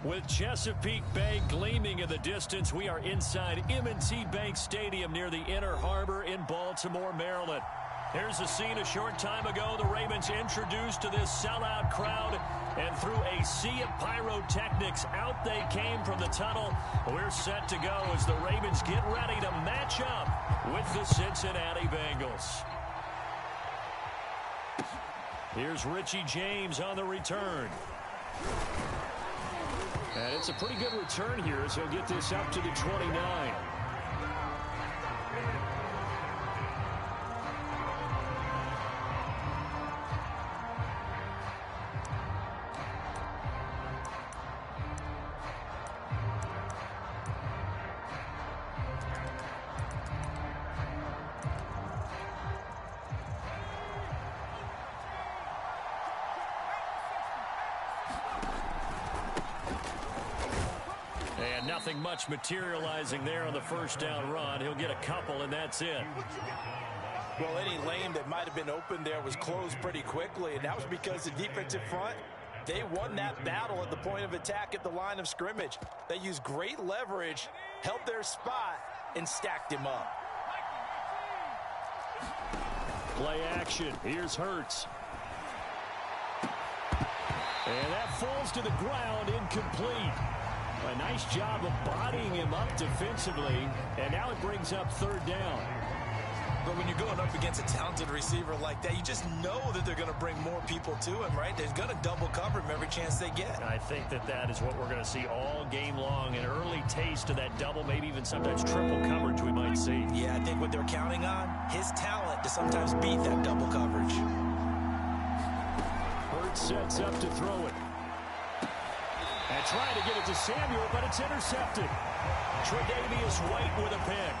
With Chesapeake Bay gleaming in the distance, we are inside M&T Bank Stadium near the Inner Harbor in Baltimore, Maryland. Here's a scene a short time ago. The Ravens introduced to this sellout crowd, and through a sea of pyrotechnics, out they came from the tunnel. We're set to go as the Ravens get ready to match up with the Cincinnati Bengals. Here's Richie James on the return. And it's a pretty good return here as he'll get this up to the 29. And nothing much materializing there on the first down run. He'll get a couple, and that's it. Well, any lane that might have been open there was closed pretty quickly, and that was because the defensive front, they won that battle at the point of attack at the line of scrimmage. They used great leverage, held their spot, and stacked him up. Play action. Here's Hurts. And that falls to the ground, incomplete. A nice job of bodying him up defensively, and now it brings up third down. But when you're going up against a talented receiver like that, you just know that they're going to bring more people to him, right? They're going to double cover him every chance they get. I think that is what we're going to see all game long, an early taste of that double, maybe even sometimes triple coverage we might see. Yeah, I think what they're counting on, his talent to sometimes beat that double coverage. Hurts sets up to throw it. And trying to get it to Samuel, but it's intercepted. Tre'Davious White with a pick.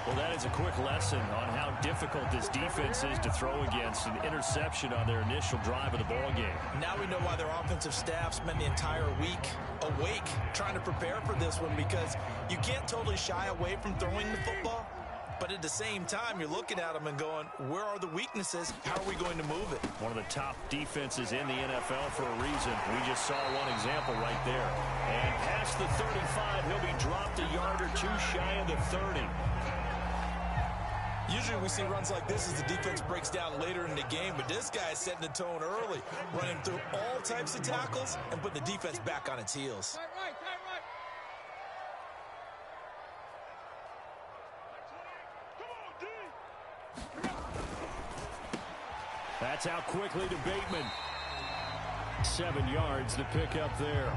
Well, that is a quick lesson on how difficult this defense is to throw against. An interception on their initial drive of the ball game. Now we know why their offensive staff spent the entire week awake trying to prepare for this one, because you can't totally shy away from throwing the football. But at the same time, you're looking at them and going, where are the weaknesses? How are we going to move it? One of the top defenses in the NFL for a reason. We just saw one example right there. And past the 35, he'll be dropped a yard or two shy of the 30. Usually we see runs like this as the defense breaks down later in the game, but this guy is setting the tone early, running through all types of tackles and putting the defense back on its heels. That's out quickly to Bateman. 7 yards to pick up there.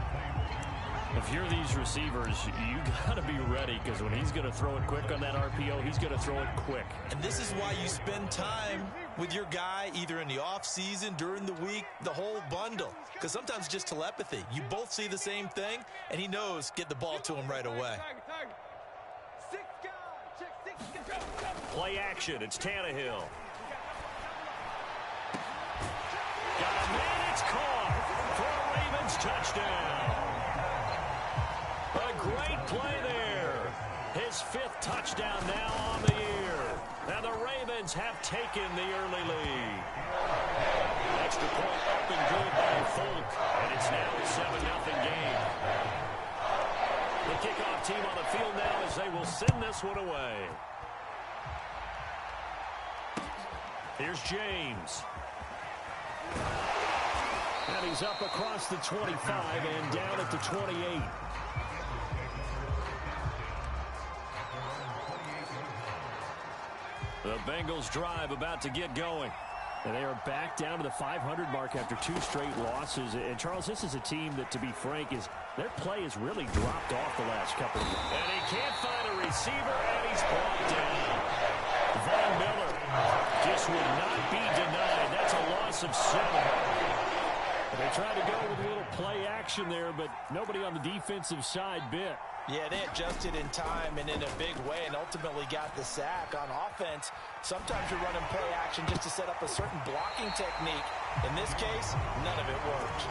If you're these receivers, you got to be ready, because when he's going to throw it quick on that RPO, he's going to throw it quick. And this is why you spend time with your guy either in the offseason, during the week, the whole bundle. Because sometimes just telepathy. You both see the same thing, and he knows get the ball to him right away. Play action. It's Tannehill. Got a man. It's caught for a Ravens touchdown. A great play there. His 5th touchdown now on the year. Now the Ravens have taken the early lead. Extra point up and good by Folk. And it's now a 7-0 game. The kickoff team on the field now as they will send this one away. Here's James. And he's up across the 25 and down at the 28. The Bengals drive about to get going. And they are back down to the 500 mark after 2 straight losses. And, Charles, this is a team that, to be frank, their play has really dropped off the last couple of years. And he can't find a receiver, and he's brought down. Von Miller just would not be denied. That's a loss of 7. They tried to go with a little play action there, but nobody on the defensive side bit. Yeah, they adjusted in time and in a big way and ultimately got the sack. On offense, sometimes you're running play action just to set up a certain blocking technique. In this case, none of it worked.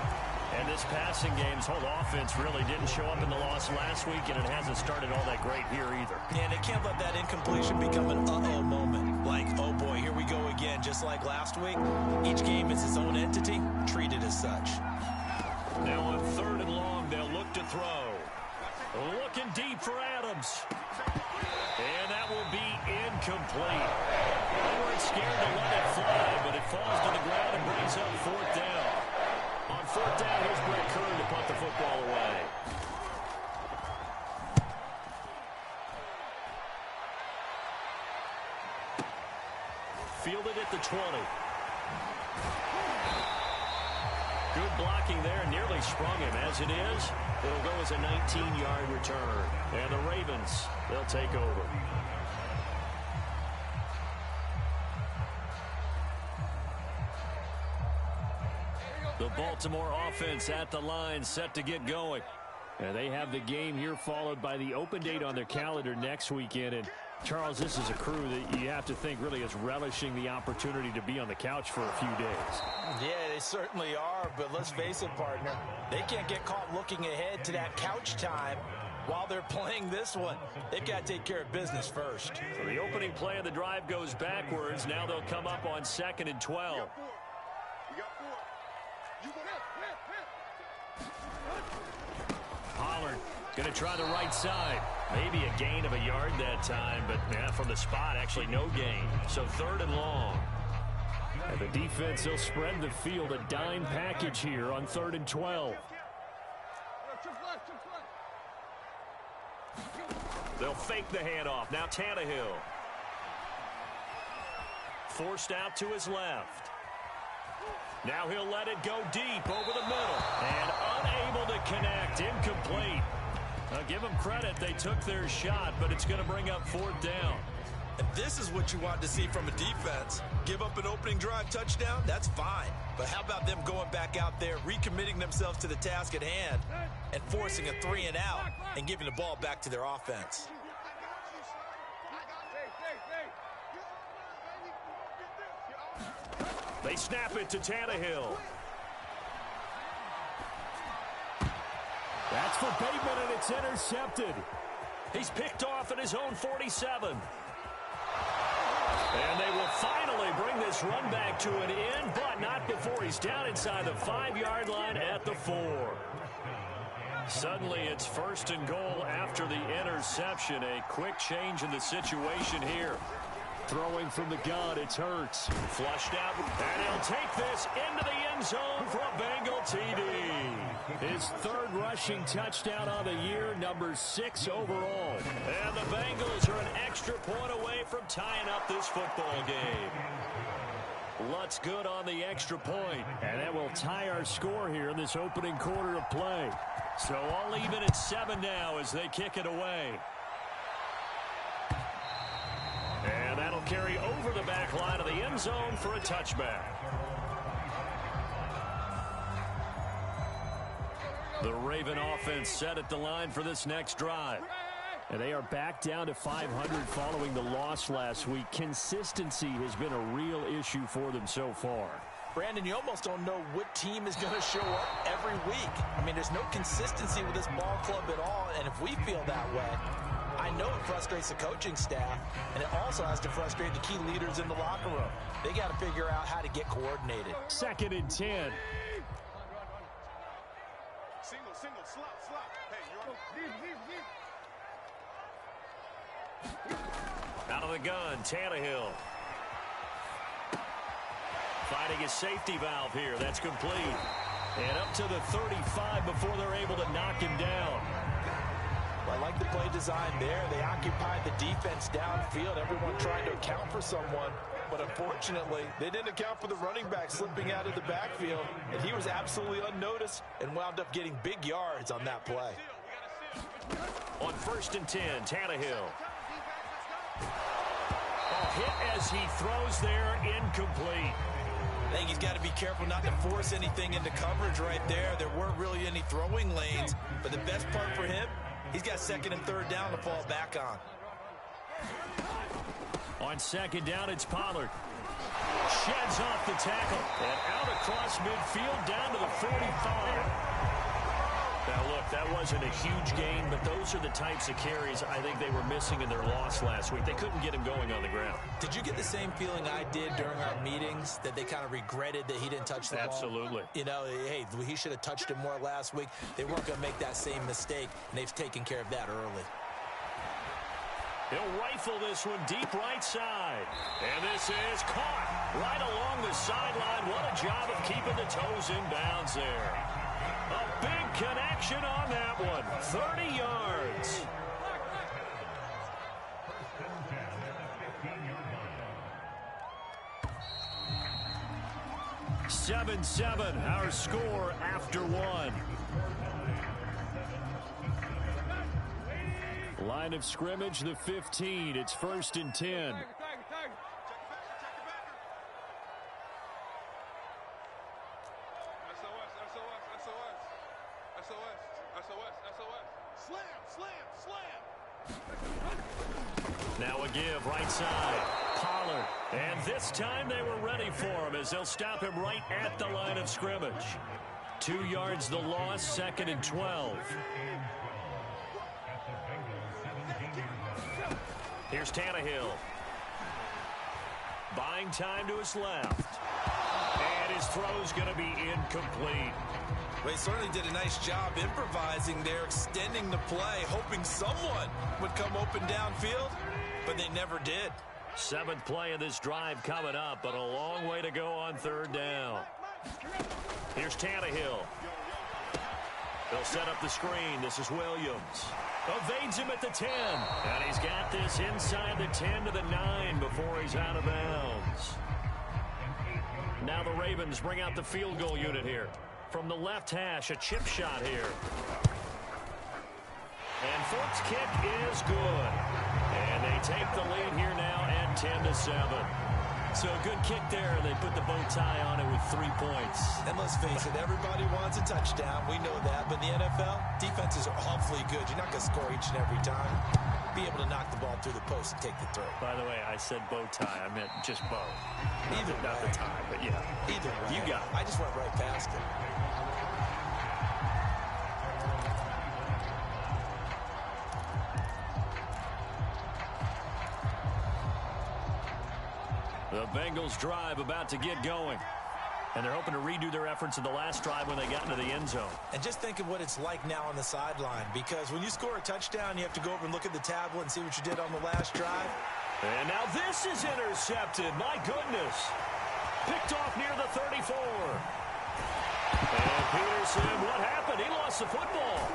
And this passing game's whole offense really didn't show up in the loss last week, and it hasn't started all that great here either. Yeah, and they can't let that incompletion become an uh-oh moment. Like, oh boy, here we go again, just like last week. Each game is its own entity, treated as such. Now on 3rd and long, they'll to throw. Looking deep for Adams. And that will be incomplete. They weren't scared to let it fly, but it falls to the ground and brings up fourth down. On fourth down, here's Brett Kern to punt the football away. Fielded at the 20. Good blocking there, nearly sprung him. As it is, it'll go as a 19-yard return. And the Ravens, they'll take over. The Baltimore offense at the line, set to get going. And they have the game here followed by the open date on their calendar next weekend. And Charles, this is a crew that you have to think really is relishing the opportunity to be on the couch for a few days. Yeah, they certainly are, but let's face it, partner. They can't get caught looking ahead to that couch time while they're playing this one. They've got to take care of business first. So the opening play of the drive goes backwards. Now they'll come up on 2nd and 12. Pollard going to try the right side. Maybe a gain of a yard that time, but from the spot, actually no gain. So 3rd and long. And the defense, they'll spread the field, a dime package here on 3rd and 12. They'll fake the handoff. Now Tannehill. Forced out to his left. Now he'll let it go deep over the middle. And unable to connect. Incomplete. Give them credit. They took their shot, but it's going to bring up 4th down. And this is what you want to see from a defense. Give up an opening drive touchdown, that's fine. But how about them going back out there, recommitting themselves to the task at hand, and forcing a 3-and-out and giving the ball back to their offense? They snap it to Tannehill. That's for Bateman, and it's intercepted. He's picked off at his own 47. And they will finally bring this run back to an end, but not before he's down inside the 5-yard line at the 4. Suddenly it's 1st and goal after the interception. A quick change in the situation here. Throwing from the gun, it's Hurts. Flushed out, and he'll take this into the end zone for a Bengal TD. His 3rd rushing touchdown on the year, number 6 overall. And the Bengals are an extra point away from tying up this football game. Lutz good on the extra point, and that will tie our score here in this opening quarter of play. So all even at 7 now as they kick it away. And that'll carry over the back line of the end zone for a touchback. The Raven offense set at the line for this next drive. And they are back down to 500 following the loss last week. Consistency has been a real issue for them so far. Brandon, you almost don't know what team is going to show up every week. I mean, there's no consistency with this ball club at all, and if we feel that way, I know it frustrates the coaching staff, and it also has to frustrate the key leaders in the locker room. They got to figure out how to get coordinated. 2nd and 10. Single, slot. Hey, Out of the gun, Tannehill. Finding a safety valve here. That's complete. And up to the 35 before they're able to knock him down. I like the play design there. They occupied the defense downfield, everyone trying to account for someone. But unfortunately, they didn't account for the running back slipping out of the backfield. And he was absolutely unnoticed and wound up getting big yards on that play. On 1st and 10, Tannehill. Hit as he throws there, incomplete. I think he's got to be careful not to force anything into coverage right there. There weren't really any throwing lanes. But the best part for him, he's got 2nd and 3rd down to fall back on. On 2nd down, it's Pollard. Sheds off the tackle. And out across midfield down to the 45. Now, look, that wasn't a huge gain, but those are the types of carries I think they were missing in their loss last week. They couldn't get him going on the ground. Did you get the same feeling I did during our meetings, that they kind of regretted that he didn't touch the ball? Absolutely. You know, hey, he should have touched it more last week. They weren't going to make that same mistake, and they've taken care of that early. He'll rifle this one deep right side. And this is caught right along the sideline. What a job of keeping the toes in bounds there. A big connection on that one. 30 yards. (7-7) our score after one. Line of scrimmage, the 15. It's 1st and 10. Now a give, right side. Pollard. And this time they were ready for him as they'll stop him right at the line of scrimmage. 2 yards the loss, 2nd and 12. Here's Tannehill. Buying time to his left. And his throw's going to be incomplete. Well, he certainly did a nice job improvising there, extending the play, hoping someone would come open downfield, but they never did. 7th play of this drive coming up, but a long way to go on 3rd down. Here's Tannehill. They'll set up the screen. This is Williams. Evades him at the 10. And he's got this inside the 10 to the 9 before he's out of bounds. Now the Ravens bring out the field goal unit here. From the left hash, a chip shot here. And Fort's kick is good. And they take the lead here now at 10-7. So a good kick there. They put the bow tie on it with 3 points. And let's face it, everybody wants a touchdown. We know that. But in the NFL, defenses are awfully good. You're not going to score each and every time. Be able to knock the ball through the post and take the throw. By the way, I said bow tie. I meant just bow. Either not way. the tie, but yeah. Either way. You got it. I just went right past it. The Bengals drive about to get going. And they're hoping to redo their efforts in the last drive when they got into the end zone. And just think of what it's like now on the sideline, because when you score a touchdown, you have to go over and look at the tablet and see what you did on the last drive. And now this is intercepted. My goodness. Picked off near the 34. And Peterson, what happened? He lost the football.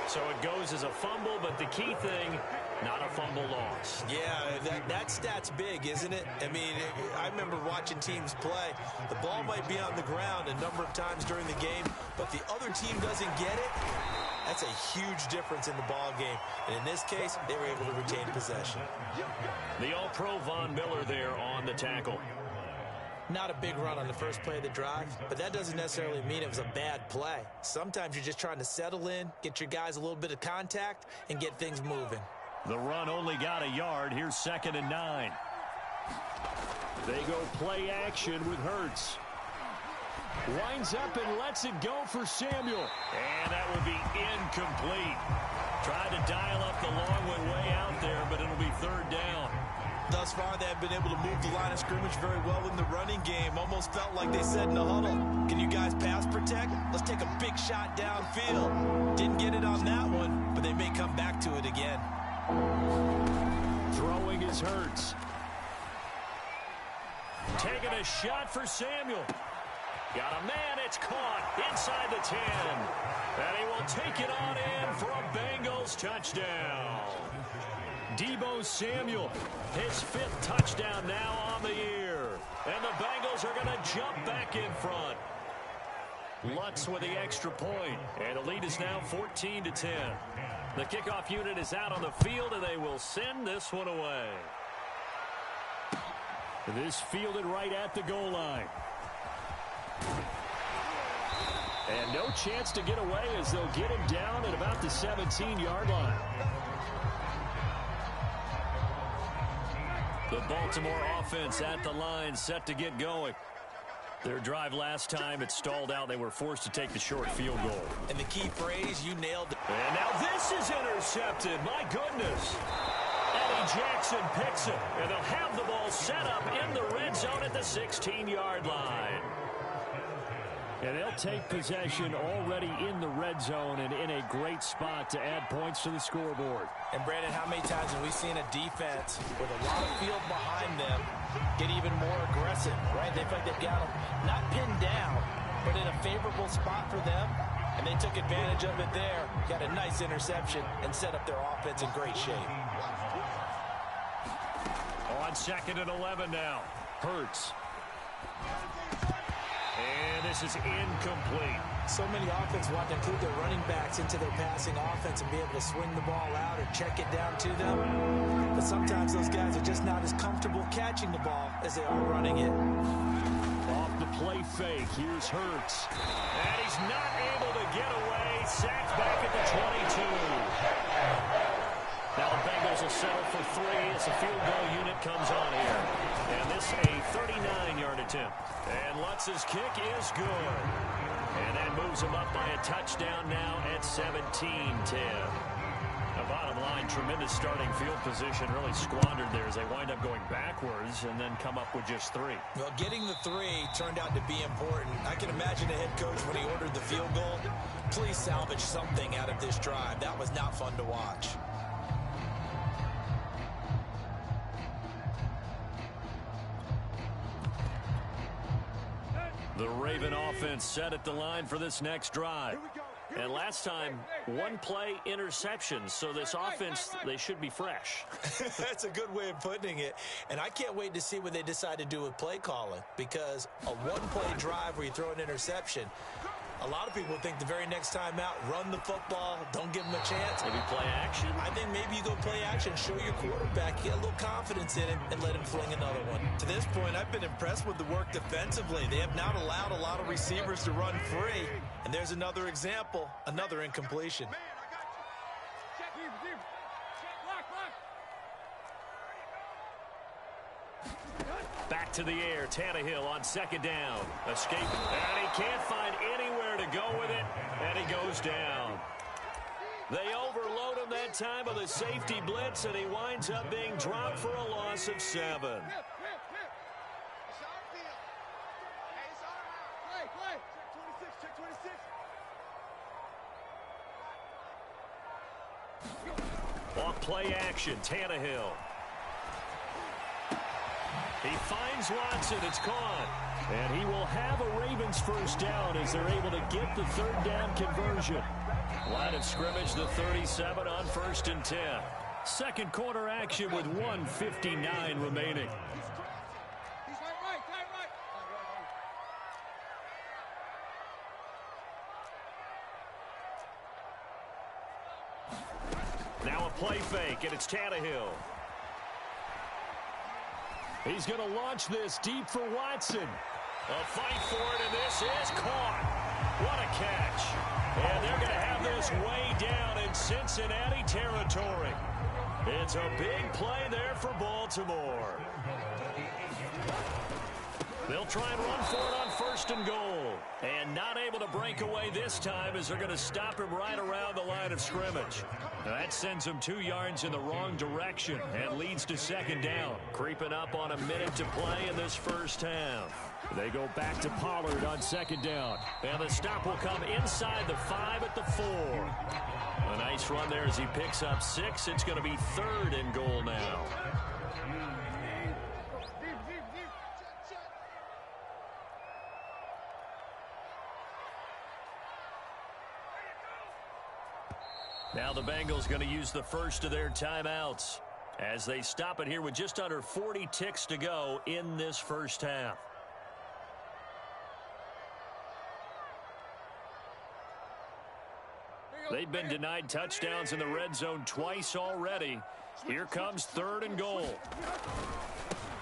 So it goes as a fumble, but the key thing, not a fumble loss. Yeah, that stat's big, isn't it? I mean, I remember watching teams play. The ball might be on the ground a number of times during the game, but the other team doesn't get it. That's a huge difference in the ball game. And in this case, they were able to retain possession. The All-Pro Von Miller there on the tackle. Not a big run on the first play of the drive, but that doesn't necessarily mean it was a bad play. Sometimes you're just trying to settle in, get your guys a little bit of contact, and get things moving. The run only got a yard. Here's 2nd and 9. They go play action with Hurts. Winds up and lets it go for Samuel. And that will be incomplete. Tried to dial up the long way out there, but it'll be 3rd down. Thus far, they have been able to move the line of scrimmage very well in the running game. Almost felt like they said in the huddle, can you guys pass protect? Let's take a big shot downfield. Didn't get it on that one, but they may come back to it again. Throwing is Hurts. Taking a shot for Samuel. Got a man, it's caught inside the 10. And he will take it on in for a Bengals touchdown. Deebo Samuel, his 5th touchdown now on the year. And the Bengals are going to jump back in front. Lutz with the extra point. And the lead is now 14-10. The kickoff unit is out on the field, and they will send this one away. This fielded right at the goal line. And no chance to get away as they'll get him down at about the 17-yard line. The Baltimore offense at the line, set to get going. Their drive last time, it stalled out. They were forced to take the short field goal. And the key phrase, you nailed it. And now this is intercepted. My goodness. Eddie Jackson picks it. And they'll have the ball set up in the red zone at the 16-yard line. And they'll take possession already in the red zone and in a great spot to add points to the scoreboard. And, Brandon, how many times have we seen a defense with a lot of field behind them get even more aggressive, right? They feel like they've got them not pinned down, but in a favorable spot for them, and they took advantage of it there, got a nice interception, and set up their offense in great shape. On 2nd and 11 now. Hurts. And this is incomplete. So many offenses want to include their running backs into their passing offense and be able to swing the ball out or check it down to them. But sometimes those guys are just not as comfortable catching the ball as they are running it. Off the play fake, here's Hurts. And he's not able to get away. Sacked back at the 22. Now the Bengals will settle for 3 as the field goal unit comes on here. And this a 39-yard attempt. And Lutz's kick is good. And that moves him up by a touchdown now at 17-10. The bottom line, tremendous starting field position, really squandered there as they wind up going backwards and then come up with just 3. Well, getting the 3 turned out to be important. I can imagine the head coach when he ordered the field goal. Please salvage something out of this drive. That was not fun to watch. The Raven offense set at the line for this next drive. And last time, 1 play interception. So this offense, they should be fresh. That's a good way of putting it. And I can't wait to see what they decide to do with play calling. Because a 1-play drive where you throw an interception, a lot of people think the very next time out, run the football, don't give them a chance. Maybe play action. I think maybe you go play action, show your quarterback, get a little confidence in him, and let him fling another one. To this point, I've been impressed with the work defensively. They have not allowed a lot of receivers to run free. And there's another example, another incompletion. Man, I got you. Check, receiver. Check, block. Back to the air, Tannehill on 2nd down. Escape, and he can't find anywhere to go with it, and he goes down. They overload him that time with a safety blitz, and he winds up being dropped for a loss of 7. It's our field. Hey, it's all right. Play. Check 26. Check 26. Off play action, Tannehill. He finds Watson. It's caught. And he will have a Ravens first down as they're able to get the 3rd down conversion. Line of scrimmage, the 37 on 1st and 10. Second quarter action with 1:59 remaining. He's right. Now a play fake, and it's Tannehill. He's going to launch this deep for Watson. A fight for it, and this is caught. What a catch. And they're going to have this way down in Cincinnati territory. It's a big play there for Baltimore. They'll try and run for it on 1st and goal. And not able to break away this time as they're going to stop him right around the line of scrimmage. That sends him 2 yards in the wrong direction and leads to 2nd down. Creeping up on a minute to play in this first half. They go back to Pollard on 2nd down. And the stop will come inside the 5 at the 4. A nice run there as he picks up 6. It's going to be 3rd and goal now. Now the Bengals going to use the first of their timeouts as they stop it here with just under 40 ticks to go in this first half. They've been denied touchdowns in the red zone twice already. Here comes 3rd and goal.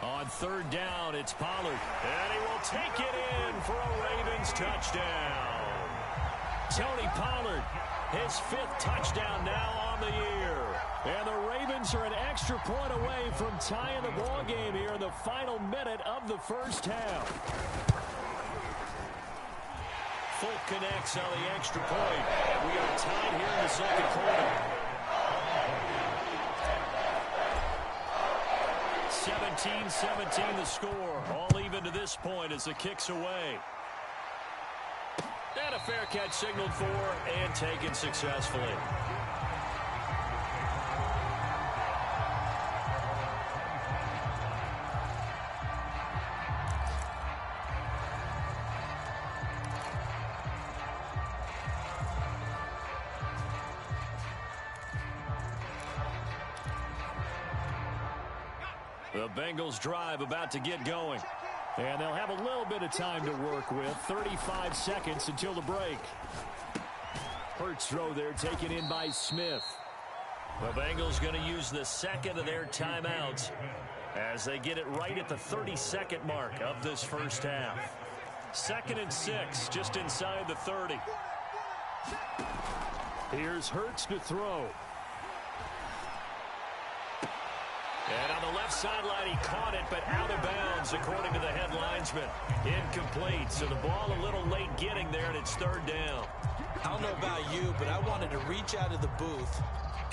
On 3rd down, it's Pollard. And he will take it in for a Ravens touchdown. Tony Pollard, his 5th touchdown now on the year. And the Ravens are an extra point away from tying the ball game here in the final minute of the first half. Folk connects on the extra point. And we are tied here in the second quarter. 17-17 the score. All even to this point as the kick's away. And a fair catch signaled for and taken successfully. The Bengals drive about to get going. And they'll have a little bit of time to work with. 35 seconds until the break. Hurts throw there taken in by Smith. The Bengals going to use the second of their timeouts as they get it right at the 30-second mark of this first half. 2nd and 6, just inside the 30. Here's Hurts to throw. And on the left sideline, he caught it, but out of bounds, according to the head linesman. Incomplete, so the ball a little late getting there, and it's 3rd down. I don't know about you, but I wanted to reach out of the booth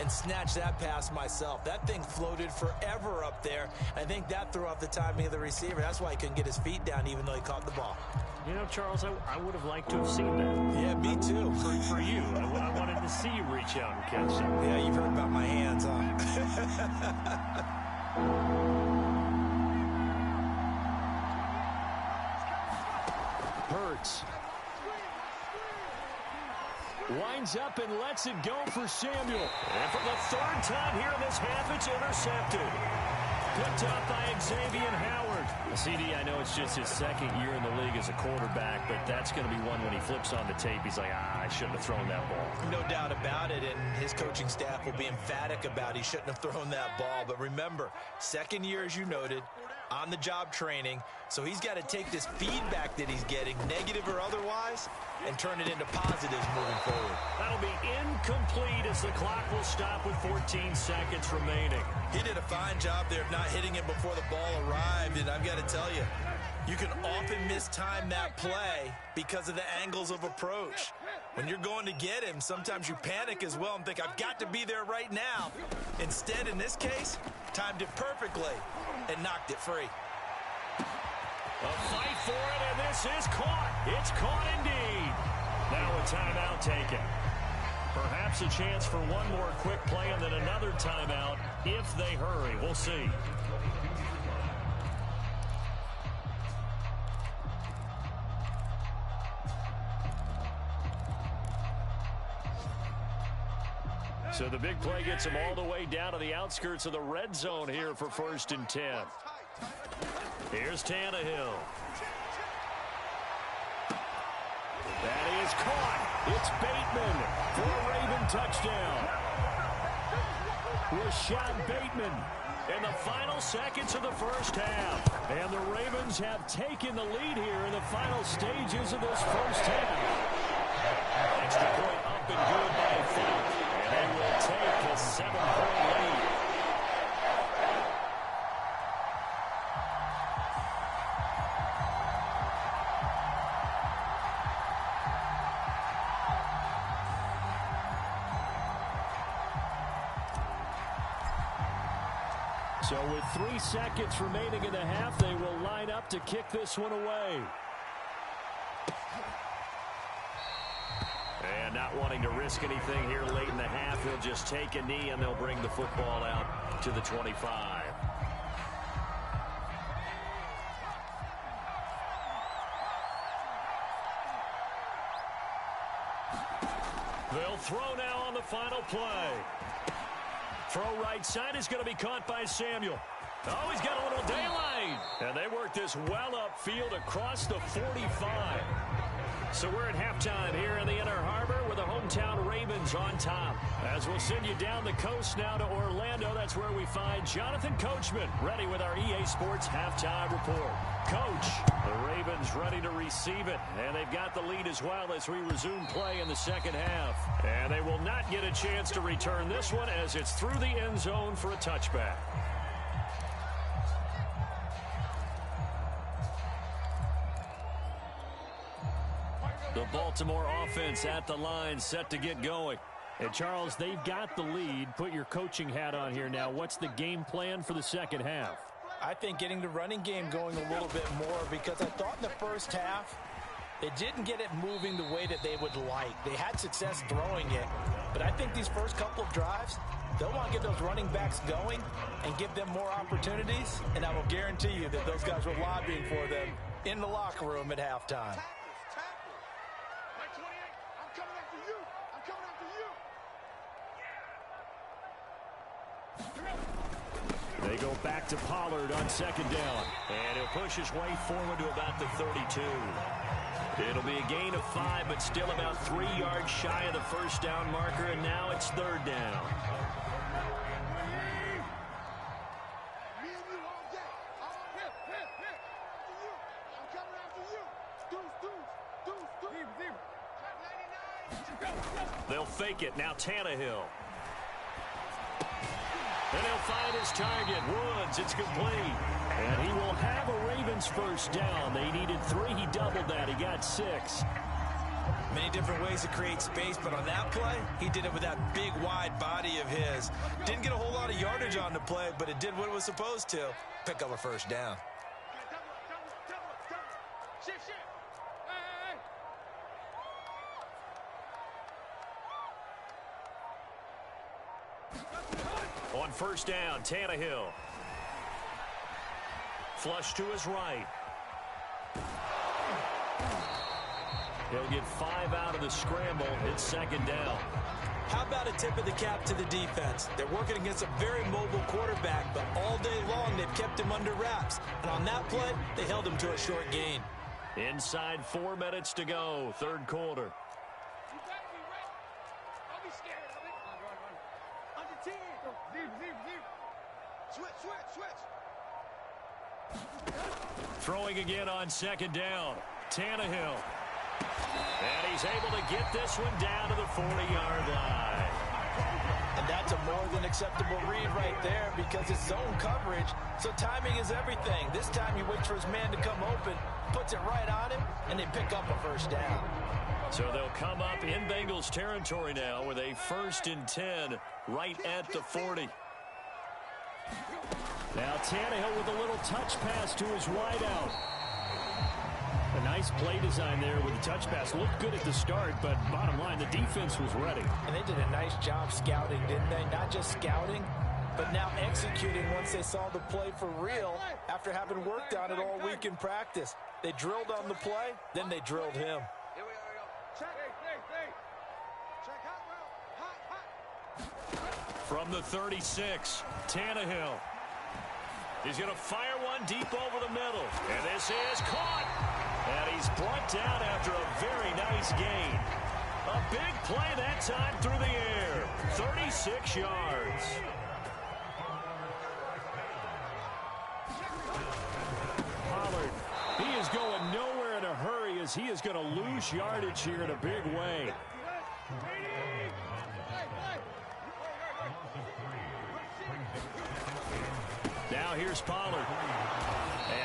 and snatch that pass myself. That thing floated forever up there. I think that threw off the timing of the receiver. That's why he couldn't get his feet down, even though he caught the ball. You know, Charles, I would have liked to have seen that. Yeah, me too. For you, I wanted to see you reach out and catch it. Yeah, you've heard about my hands, huh? Hurts. Winds up and lets it go for Samuel. And for the 3rd time here in this half, it's intercepted. Picked up by Xavier Howard. CD, I know it's just his 2nd year in the league as a quarterback, but that's going to be one when he flips on the tape, he's like, I shouldn't have thrown that ball. No doubt about it, and his coaching staff will be emphatic about he shouldn't have thrown that ball. But remember, 2nd year, as you noted, on-the-job training, so he's got to take this feedback that he's getting, negative or otherwise, and turn it into positives moving forward. That'll be incomplete as the clock will stop with 14 seconds remaining. He did a fine job there of not hitting it before the ball arrived, and I've got to tell you, you can often mistime that play because of the angles of approach. When you're going to get him, sometimes you panic as well and think, I've got to be there right now. Instead, in this case, timed it perfectly and knocked it free. A fight for it, and this is caught. It's caught indeed. Now a timeout taken. Perhaps a chance for one more quick play and then another timeout if they hurry. We'll see. So the big play gets them all the way down to the outskirts of the red zone here for 1st and 10. Here's Tannehill. That is caught. It's Bateman for a Raven touchdown. Rashad Bateman in the final seconds of the first half. And the Ravens have taken the lead here in the final stages of this first half. Extra point up and good by Folk. And they will take a 7-point lead. So with 3 seconds remaining in the half, they will line up to kick this one away. And not wanting to risk anything here late in the half, he'll just take a knee and they'll bring the football out to the 25. They'll throw now on the final play. Throw right side is going to be caught by Samuel. Oh, he's got a little daylight. And they work this well upfield across the 45. So we're at halftime here in the Inner Harbor with the hometown Ravens on top. As we'll send you down the coast now to Orlando, that's where we find Jonathan Coachman ready with our EA Sports halftime report. Coach, the Ravens ready to receive it, and they've got the lead as well as we resume play in the second half. And they will not get a chance to return this one as it's through the end zone for a touchback. The Baltimore offense at the line, set to get going. And, Charles, they've got the lead. Put your coaching hat on here now. What's the game plan for the second half? I think getting the running game going a little bit more, because I thought in the first half they didn't get it moving the way that they would like. They had success throwing it, but I think these first couple of drives, they'll want to get those running backs going and give them more opportunities, and I will guarantee you that those guys were lobbying for them in the locker room at halftime. They go back to Pollard on second down. And he'll push his way forward to about the 32. It'll be a gain of 5, but still about 3 yards shy of the first down marker, and now it's third down. They'll fake it. Now Tannehill. And he'll find his target, Woods. It's complete. And he will have a Ravens first down. They needed 3. He doubled that. He got 6. Many different ways to create space, but on that play, he did it with that big, wide body of his. Didn't get a whole lot of yardage on the play, but it did what it was supposed to. Pick up a first down. On first down, Tannehill. Flush to his right. He'll get 5 out of the scramble. It's second down. How about a tip of the cap to the defense? They're working against a very mobile quarterback, but all day long they've kept him under wraps. And on that play, they held him to a short gain. Inside 4 minutes to go, third quarter. Throwing again on second down. Tannehill. And he's able to get this one down to the 40-yard line. And that's a more than acceptable read right there, because it's zone coverage, so timing is everything. This time he waits for his man to come open, puts it right on him, and they pick up a first down. So they'll come up in Bengals territory now with a 1st and 10 right at the 40. Now Tannehill with a little touch pass to his wideout. A nice play design there with the touch pass. Looked good at the start, but bottom line, the defense was ready. And they did a nice job scouting, didn't they? Not just scouting, but now executing once they saw the play for real after having worked on it all week in practice. They drilled on the play, then they drilled him. From the 36, Tannehill. He's going to fire one deep over the middle. And this is caught. And he's brought down after a very nice gain. A big play that time through the air. 36 yards. Pollard, he is going nowhere in a hurry as he is going to lose yardage here in a big way. Now here's Pollard.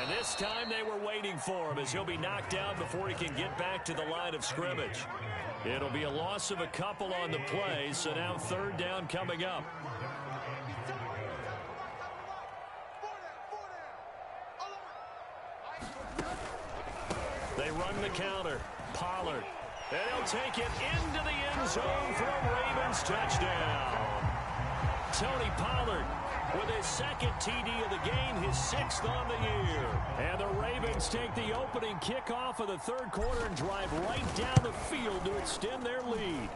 And this time they were waiting for him as he'll be knocked down before he can get back to the line of scrimmage. It'll be a loss of a couple on the play, so now third down coming up. They run the counter. Pollard. And he'll take it into the end zone for a Ravens touchdown. Tony Pollard with his 2nd TD of the game, his 6th on the year. And the Ravens take the opening kickoff of the third quarter and drive right down the field to extend their lead.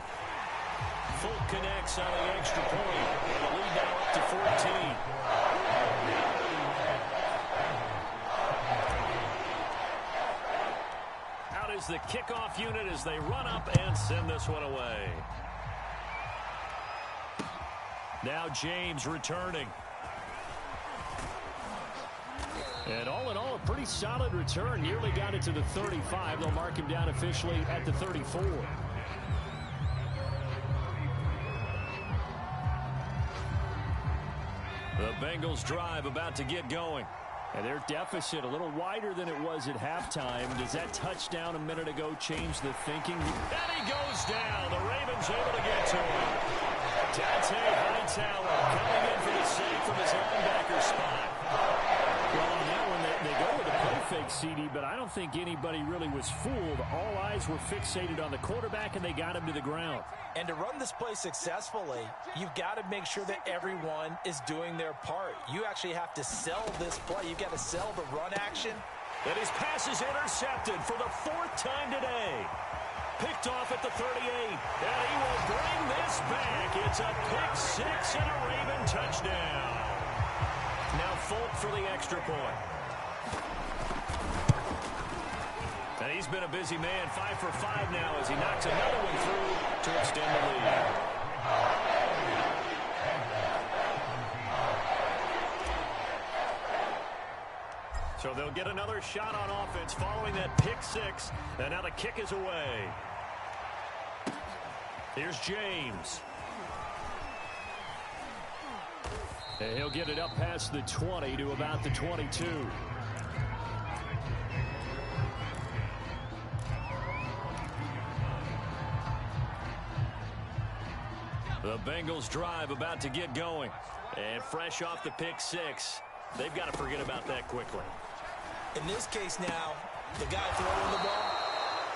Folk connects on the extra point. The lead now up to 14. Out is the kickoff unit as they run up and send this one away. Now James returning. And all in all, a pretty solid return. Nearly got it to the 35. They'll mark him down officially at the 34. The Bengals drive about to get going. And their deficit a little wider than it was at halftime. Does that touchdown a minute ago change the thinking? And he goes down. The Ravens able to get to him. Dante Hightower coming in for the save from his linebacker spot. Well, on that one, they go with a play fake, CD, but I don't think anybody really was fooled. All eyes were fixated on the quarterback, and they got him to the ground. And to run this play successfully, you've got to make sure that everyone is doing their part. You actually have to sell this play. You've got to sell the run action. And his pass is intercepted for the 4th time today. Picked off at the 38. And he will bring this back. It's a pick six and a Raven touchdown. Now Folk for the extra point. And he's been a busy man, 5 for 5 now as he knocks another one through to extend the lead. So they'll get another shot on offense following that pick six. And now the kick is away. Here's James. And he'll get it up past the 20 to about the 22. The Bengals drive about to get going. And fresh off the pick six, they've got to forget about that quickly. In this case now, the guy throwing the ball,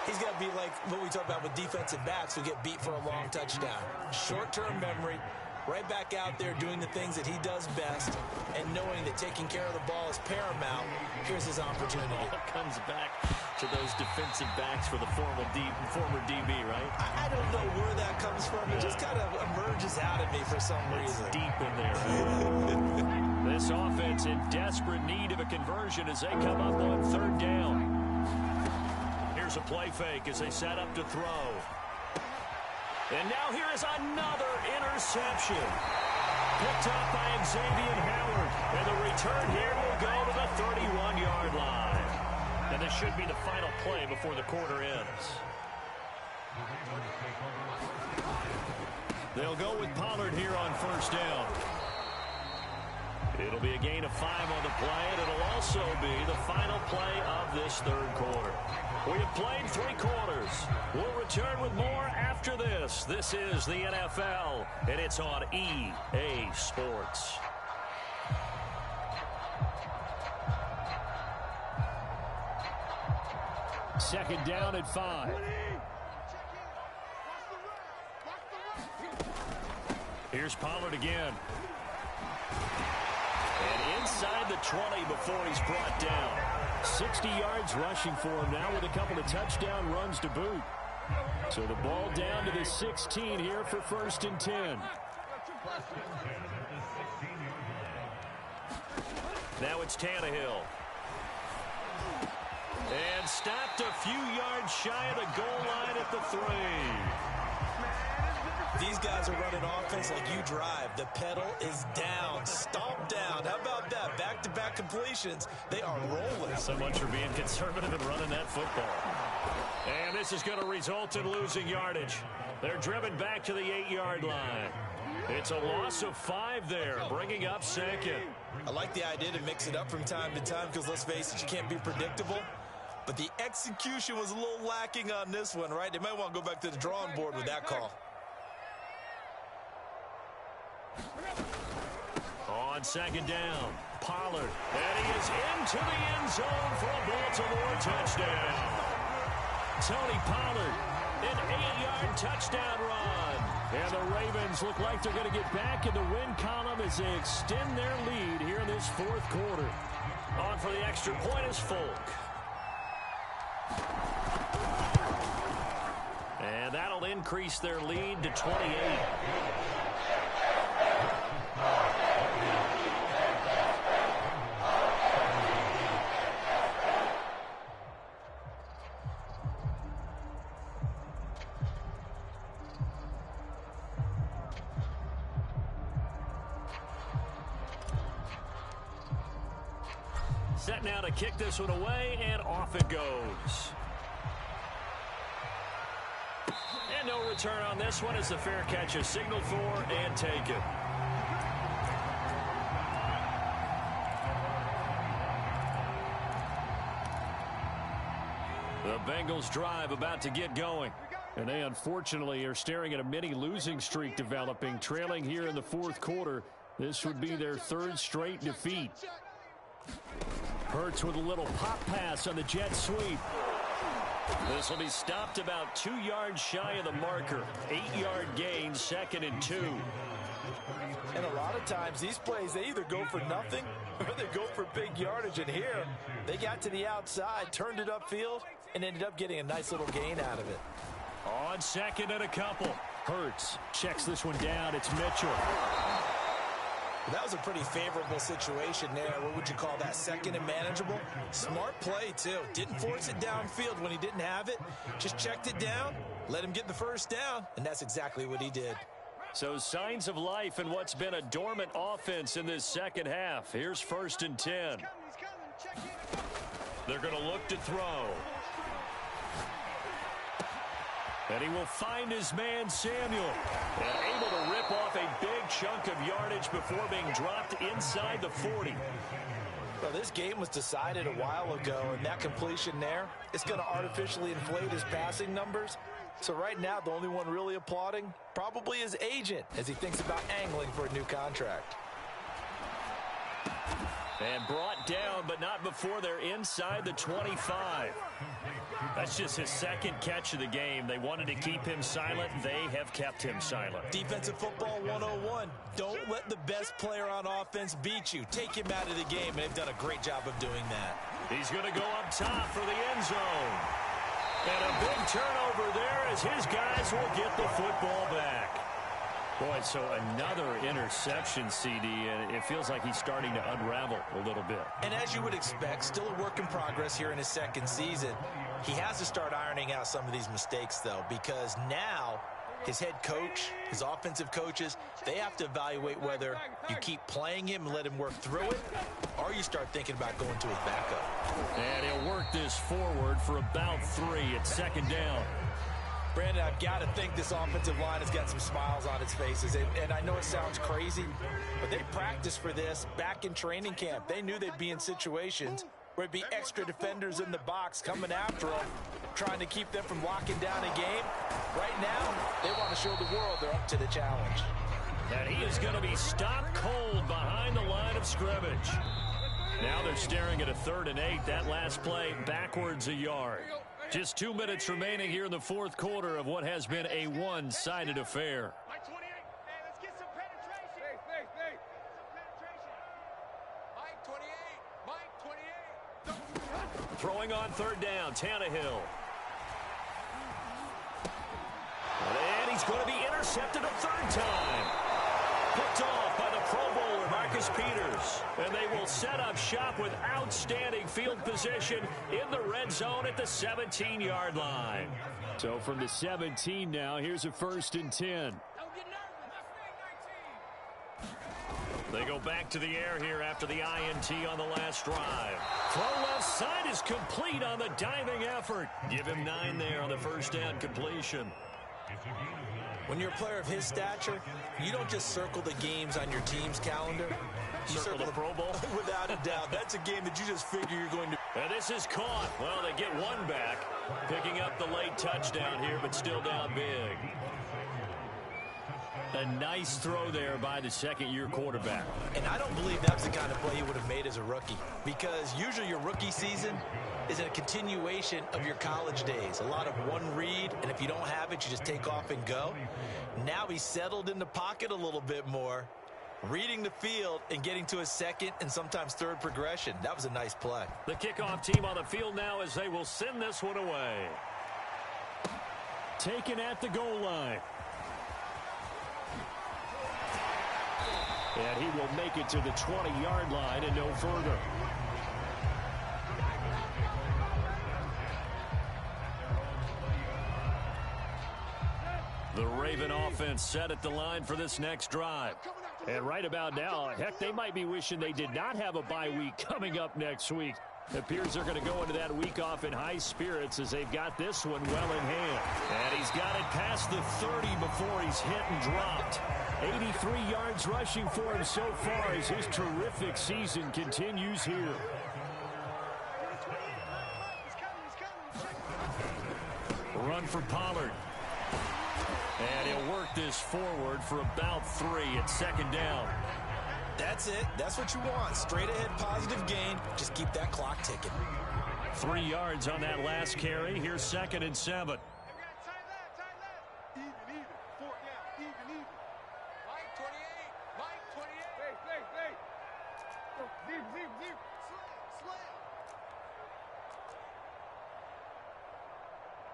he's got to be like what we talk about with defensive backs who get beat for a long touchdown. Short-term memory, right back out there doing the things that he does best, and knowing that taking care of the ball is paramount. Here's his opportunity. It comes back to those defensive backs for the former DB, right? I don't know where that comes from. It just kind of emerges out of me for some reason. It's deep in there. Right? This offense in desperate need of a conversion as they come up on 3rd down. Here's a play fake as they set up to throw. And now here is another interception. Picked up by Xavier Howard. And the return here will go to the 31-yard line. And this should be the final play before the quarter ends. They'll go with Pollard here on 1st down. It'll be a gain of 5 on the play, and it'll also be the final play of this 3rd quarter. We have played 3 quarters. We'll return with more after this. This is the NFL, and it's on EA Sports. Second down at 5. Here's Pollard again. And inside the 20 before he's brought down. 60 yards rushing for him now with a couple of touchdown runs to boot. So the ball down to the 16 here for 1st and 10. Now it's Tannehill. And stopped a few yards shy of the goal line at the 3. These guys are running offense like you drive. The pedal is down. Stomp down. How about that? Back-to-back completions. They are rolling. So much for being conservative and running that football. And this is going to result in losing yardage. They're driven back to the 8-yard line. It's a loss of 5 there, bringing up 2nd. I like the idea to mix it up from time to time because, let's face it, you can't be predictable. But the execution was a little lacking on this one, right? They might want to go back to the drawing board with that call. On 2nd down, Pollard. And he is into the end zone for a Baltimore touchdown. Tony Pollard, an 8-yard touchdown run. And the Ravens look like they're going to get back in the win column as they extend their lead here in this 4th quarter. On for the extra point is Folk. And that'll increase their lead to 28. Set now to kick this one away, and off it goes. And no return on this one as the fair catch is signaled for and taken. The Bengals drive about to get going. And they unfortunately are staring at a mini losing streak developing, trailing here in the fourth quarter. This would be their third straight defeat. Hurts with a little pop pass on the jet sweep. This will be stopped about 2 yards shy of the marker. 8-yard gain, 2nd and 2. And a lot of times these plays, they either go for nothing or they go for big yardage. And here, they got to the outside, turned it upfield, and ended up getting a nice little gain out of it. On 2nd and a couple. Hurts checks this one down. It's Mitchell. That was a pretty favorable situation there. What would you call that? 2nd and manageable? Smart play, too. Didn't force it downfield when he didn't have it. Just checked it down, let him get the first down, and that's exactly what he did. So signs of life in what's been a dormant offense in this second half. Here's 1st and 10. They're going to look to throw. And he will find his man, Samuel. And able to rip off a big chunk of yardage before being dropped inside the 40. Well, this game was decided a while ago, and that completion there, it's going to artificially inflate his passing numbers. So right now, the only one really applauding probably his agent as he thinks about angling for a new contract. And brought down, but not before they're inside the 25. That's just his 2nd catch of the game. They wanted to keep him silent. They have kept him silent. Defensive football 101. Don't let the best player on offense beat you. Take him out of the game, and they've done a great job of doing that. He's going to go up top for the end zone. And a big turnover there as his guys will get the football back. Boy, so another interception, CD, and it feels like he's starting to unravel a little bit. And as you would expect, still a work in progress here in his 2nd season. He has to start ironing out some of these mistakes, though, because now his head coach, his offensive coaches, they have to evaluate whether you keep playing him and let him work through it, or you start thinking about going to his backup. And he'll work this forward for about 3 at 2nd down. Brandon, I've got to think this offensive line has got some smiles on its faces. And I know it sounds crazy, but they practiced for this back in training camp. They knew they'd be in situations where it'd be extra defenders in the box coming after them, trying to keep them from locking down a game. Right now, they want to show the world they're up to the challenge. And he is going to be stopped cold behind the line of scrimmage. Now they're staring at a 3rd and 8. That last play backwards a yard. Just 2 minutes remaining here in the fourth quarter of what has been a one-sided affair. Mike 28. Hey, let's get some penetration. Hey. Some penetration. Mike 28. Throwing on 3rd down, Tannehill. And he's going to be intercepted a 3rd time. Picked off by the Pro Bowler, Marcus Peters. And they will set up shop with outstanding field position in the red zone at the 17-yard line. So from the 17 now, here's a 1st and 10. They go back to the air here after the INT on the last drive. Throw left side is complete on the diving effort. Give him 9 there on the 1st down completion. When you're a player of his stature, you don't just circle the games on your team's calendar. You circle the Pro Bowl? Without a doubt. That's a game that you just figure you're going to... And this is caught. Well, they get 1 back. Picking up the late touchdown here, but still down big. A nice throw there by the 2nd-year quarterback. And I don't believe that's the kind of play he would have made as a rookie. Because usually your rookie season is a continuation of your college days. A lot of one read, and if you don't have it, you just take off and go. Now he's settled in the pocket a little bit more, reading the field and getting to his 2nd and sometimes 3rd progression. That was a nice play. The kickoff team on the field now as they will send this one away. Taken at the goal line. And he will make it to the 20-yard line and no further. The Raven offense set at the line for this next drive. And right about now, heck, they might be wishing they did not have a bye week coming up next week. It appears they're going to go into that week off in high spirits as they've got this one well in hand. And he's got it past the 30 before he's hit and dropped. 83 yards rushing for him so far as his terrific season continues here. Run for Pollard. And he'll work this forward for about 3. It's second down. That's it. That's what you want. Straight ahead positive gain. Just keep that clock ticking. 3 yards on that last carry. Here's 2nd and 7. Even. 4 down. Even. Mike 28. Mike 28. Wait. Zip. Slam.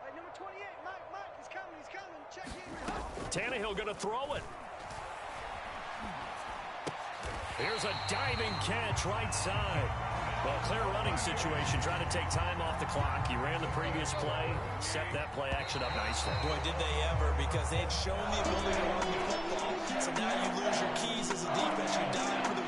Hey, number 28. Mike. He's coming. Check in. Tannehill going to throw it. Here's a diving catch right side. Well, clear running situation, trying to take time off the clock. He ran the previous play, set that play action up nicely. Boy, did they ever, because they had shown the ability to run the football. So now you lose your keys as a defense. You dive for the